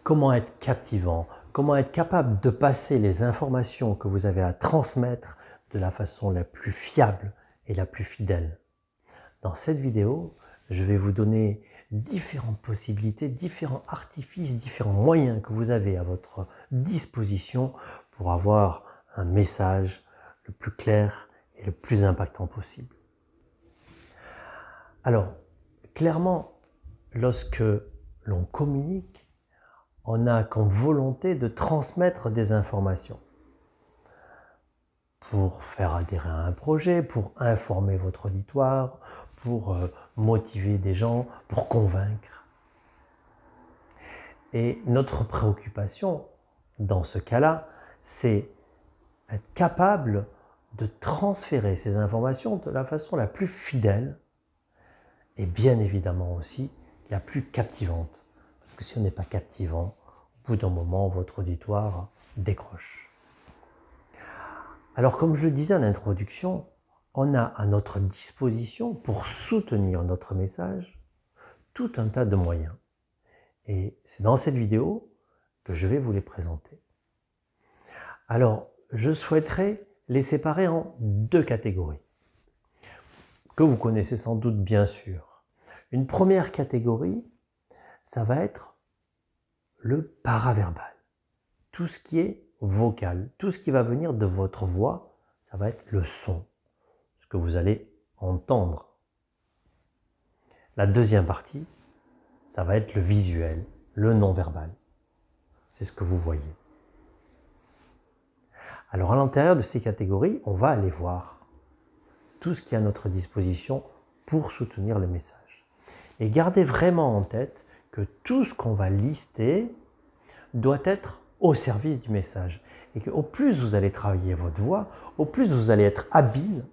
comment être captivant, comment être capable de passer les informations que vous avez à transmettre de la façon la plus fiable et la plus fidèle. Dans cette vidéo, je vais vous donner différentes possibilités, différents artifices, différents moyens que vous avez à votre disposition pour avoir un message le plus clair et le plus impactant possible. Alors, clairement, lorsque l'on communique, on a comme volonté de transmettre des informations pour faire adhérer à un projet, pour informer votre auditoire, pour motiver des gens, pour convaincre. Et notre préoccupation, dans ce cas-là, c'est être capable de transférer ces informations de la façon la plus fidèle et bien évidemment aussi la plus captivante. Parce que si on n'est pas captivant, au bout d'un moment, votre auditoire décroche. Alors, comme je le disais en introduction, on a à notre disposition, pour soutenir notre message, tout un tas de moyens. Et c'est dans cette vidéo que je vais vous les présenter. Alors, je souhaiterais les séparer en deux catégories, que vous connaissez sans doute bien sûr. Une première catégorie, ça va être le paraverbal. Tout ce qui est vocal, tout ce qui va venir de votre voix, ça va être le son, ce que vous allez entendre. La deuxième partie, ça va être le visuel, le non-verbal. C'est ce que vous voyez. Alors à l'intérieur de ces catégories, on va aller voir tout ce qui est à notre disposition pour soutenir le message. Et gardez vraiment en tête que tout ce qu'on va lister doit être au service du message. Et qu'au plus vous allez travailler votre voix, au plus vous allez être habile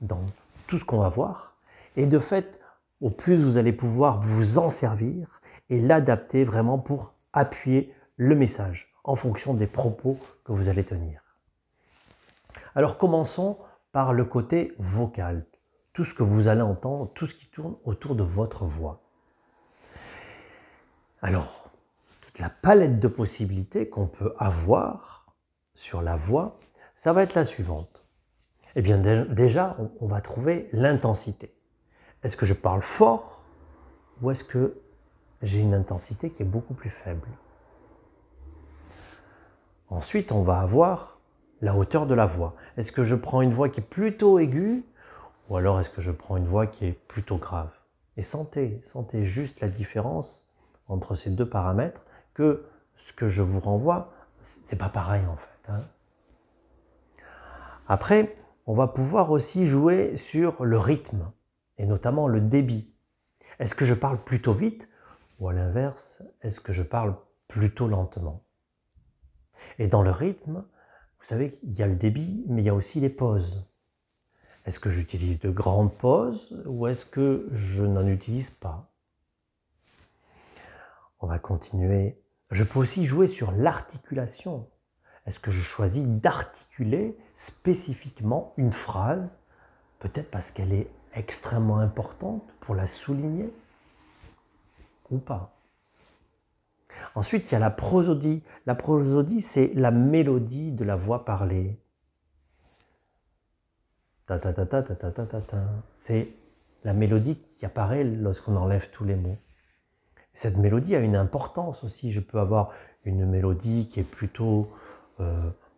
dans tout ce qu'on va voir. Et de fait, au plus vous allez pouvoir vous en servir et l'adapter vraiment pour appuyer le message en fonction des propos que vous allez tenir. Alors commençons par le côté vocal, tout ce que vous allez entendre, tout ce qui tourne autour de votre voix. Alors, toute la palette de possibilités qu'on peut avoir sur la voix, ça va être la suivante. Eh bien déjà, on va trouver l'intensité. Est-ce que je parle fort ou est-ce que j'ai une intensité qui est beaucoup plus faible? Ensuite, on va avoir la hauteur de la voix. Est-ce que je prends une voix qui est plutôt aiguë ou alors est-ce que je prends une voix qui est plutôt grave? Et sentez juste la différence entre ces deux paramètres, que ce que je vous renvoie, c'est pas pareil en fait. Hein. Après, on va pouvoir aussi jouer sur le rythme et notamment le débit. Est-ce que je parle plutôt vite ou à l'inverse, est-ce que je parle plutôt lentement? Et dans le rythme, vous savez qu'il y a le débit, mais il y a aussi les pauses. Est-ce que j'utilise de grandes pauses ou est-ce que je n'en utilise pas? On va continuer. Je peux aussi jouer sur l'articulation. Est-ce que je choisis d'articuler spécifiquement une phrase, peut-être parce qu'elle est extrêmement importante pour la souligner ou pas? Ensuite, il y a la prosodie. La prosodie, c'est la mélodie de la voix parlée. Ta ta ta ta ta ta ta ta ta. C'est la mélodie qui apparaît lorsqu'on enlève tous les mots. Cette mélodie a une importance aussi. Je peux avoir une mélodie qui est plutôt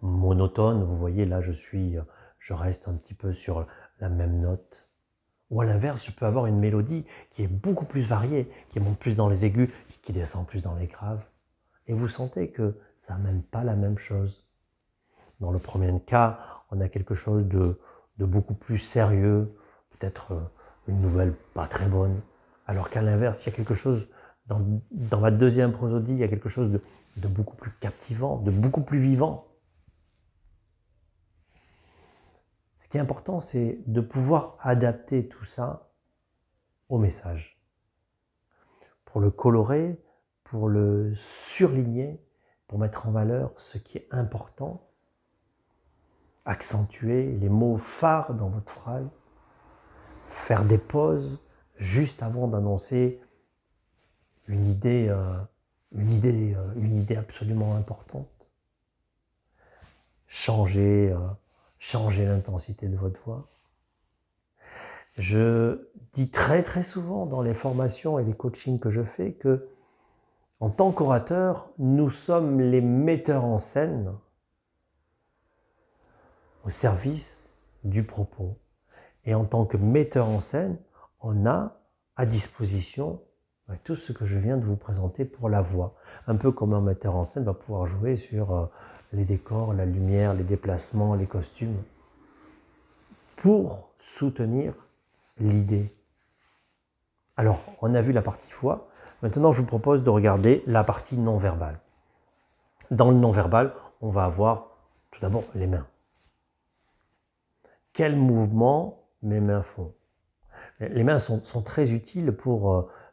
monotone. Vous voyez, là, je reste un petit peu sur la même note. Ou à l'inverse, je peux avoir une mélodie qui est beaucoup plus variée, qui monte plus dans les aigus, qui descend plus dans les graves. Et vous sentez que ça n'amène pas la même chose. Dans le premier cas, on a quelque chose de beaucoup plus sérieux, peut-être une nouvelle pas très bonne. Alors qu'à l'inverse, il y a quelque chose, dans la deuxième prosodie, il y a quelque chose de beaucoup plus captivant, de beaucoup plus vivant. Ce qui est important, c'est de pouvoir adapter tout ça au message. Pour le colorer, pour le surligner, pour mettre en valeur ce qui est important, accentuer les mots phares dans votre phrase, faire des pauses juste avant d'annoncer une idée une idée absolument importante. Changez l'intensité de votre voix. Je dis très très souvent dans les formations et les coachings que je fais que en tant qu'orateur, nous sommes les metteurs en scène au service du propos. Et en tant que metteur en scène, on a à disposition tout ce que je viens de vous présenter pour la voix. Un peu comme un metteur en scène va pouvoir jouer sur les décors, la lumière, les déplacements, les costumes, pour soutenir l'idée. Alors, on a vu la partie voix. Maintenant, je vous propose de regarder la partie non-verbale. Dans le non-verbal, on va avoir tout d'abord les mains. Quel mouvement mes mains font? Les mains sont très utiles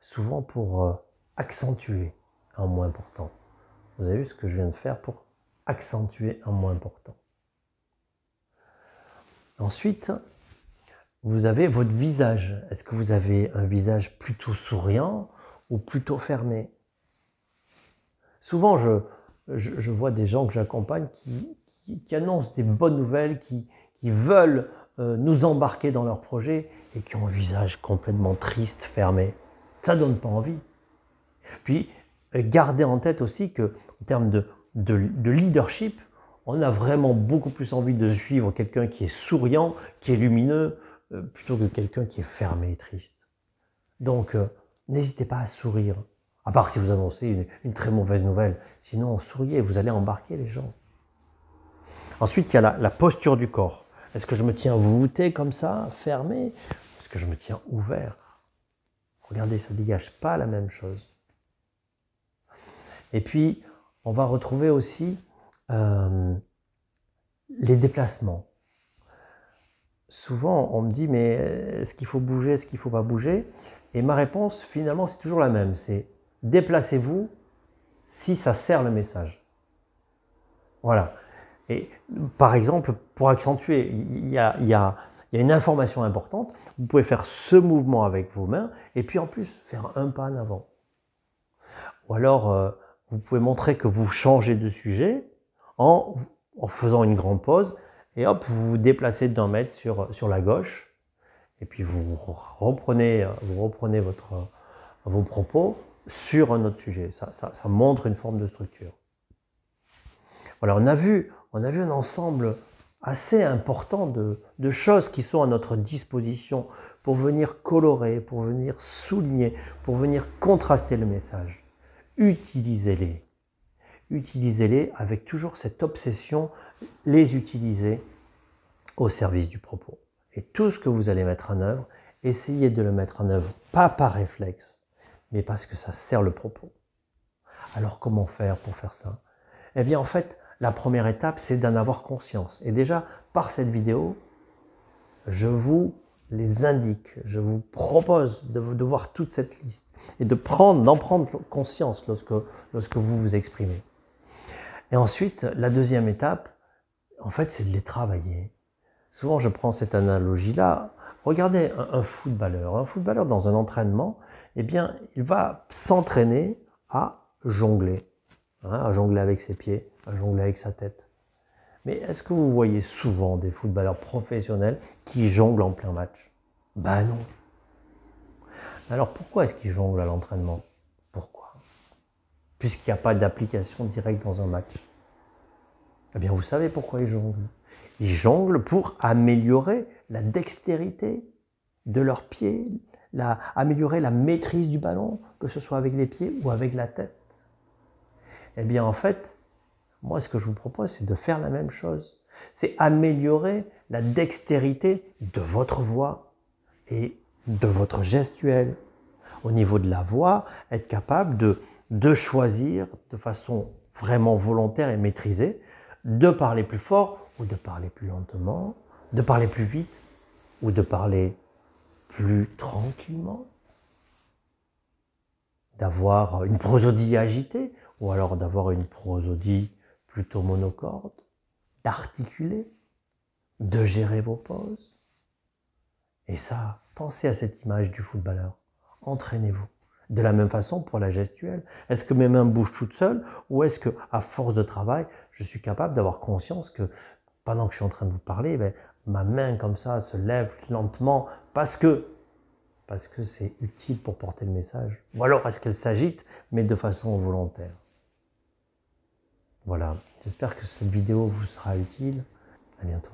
souvent pour accentuer un mot important. Vous avez vu ce que je viens de faire pour accentuer un mot important. Ensuite, vous avez votre visage. Est-ce que vous avez un visage plutôt souriant ou plutôt fermé? Souvent, je vois des gens que j'accompagne qui annoncent des bonnes nouvelles, qui veulent nous embarquer dans leur projet et qui ont un visage complètement triste, fermé. Ça ne donne pas envie. Puis, gardez en tête aussi qu'en termes de leadership, on a vraiment beaucoup plus envie de suivre quelqu'un qui est souriant, qui est lumineux, plutôt que quelqu'un qui est fermé et triste. Donc, n'hésitez pas à sourire. À part si vous annoncez une très mauvaise nouvelle. Sinon, souriez, vous allez embarquer les gens. Ensuite, il y a la posture du corps. Est-ce que je me tiens voûté comme ça, fermé? Est-ce que je me tiens ouvert? Regardez, ça ne dégage pas la même chose. Et puis, on va retrouver aussi les déplacements. Souvent, on me dit, mais est-ce qu'il faut bouger, est-ce qu'il ne faut pas bouger? Et ma réponse, finalement, c'est toujours la même. C'est déplacez-vous si ça sert le message. Voilà. Et par exemple, pour accentuer, il y a une information importante. Vous pouvez faire ce mouvement avec vos mains et puis en plus faire un pas en avant. Ou alors, vous pouvez montrer que vous changez de sujet en faisant une grande pause et hop, vous vous déplacez d'1 mètre sur la gauche et puis vous reprenez vos propos sur un autre sujet. Ça montre une forme de structure. Voilà, on a vu un ensemble assez important de choses qui sont à notre disposition pour venir colorer, pour venir souligner, pour venir contraster le message. Utilisez-les. Utilisez-les avec toujours cette obsession, les utiliser au service du propos. Et tout ce que vous allez mettre en œuvre, essayez de le mettre en œuvre, pas par réflexe, mais parce que ça sert le propos. Alors comment faire pour faire ça? Eh bien en fait, la première étape, c'est d'en avoir conscience. Et déjà, par cette vidéo, je vous les indique, je vous propose de voir toute cette liste et d'en prendre conscience lorsque vous vous exprimez. Et ensuite, la deuxième étape, en fait, c'est de les travailler. Souvent, je prends cette analogie-là. Regardez un footballeur. Un footballeur, dans un entraînement, eh bien, il va s'entraîner à jongler. À jongler avec ses pieds, à jongler avec sa tête. Mais est-ce que vous voyez souvent des footballeurs professionnels qui jonglent en plein match? Ben non. Alors pourquoi est-ce qu'ils jonglent à l'entraînement? Pourquoi? Puisqu'il n'y a pas d'application directe dans un match. Eh bien vous savez pourquoi ils jonglent. Ils jonglent pour améliorer la dextérité de leurs pieds, améliorer la maîtrise du ballon, que ce soit avec les pieds ou avec la tête. Eh bien en fait, moi ce que je vous propose, c'est de faire la même chose. C'est améliorer la dextérité de votre voix et de votre gestuelle. Au niveau de la voix, être capable de choisir de façon vraiment volontaire et maîtrisée, de parler plus fort ou de parler plus lentement, de parler plus vite ou de parler plus tranquillement, d'avoir une prosodie agitée ou alors d'avoir une prosodie plutôt monocorde, d'articuler, de gérer vos pauses. Et ça, pensez à cette image du footballeur. Entraînez-vous. De la même façon pour la gestuelle. Est-ce que mes mains bougent toutes seules ou est-ce qu'à force de travail, je suis capable d'avoir conscience que pendant que je suis en train de vous parler, ma main comme ça se lève lentement parce que c'est utile pour porter le message. Ou alors est-ce qu'elle s'agite mais de façon volontaire. Voilà, j'espère que cette vidéo vous sera utile. À bientôt.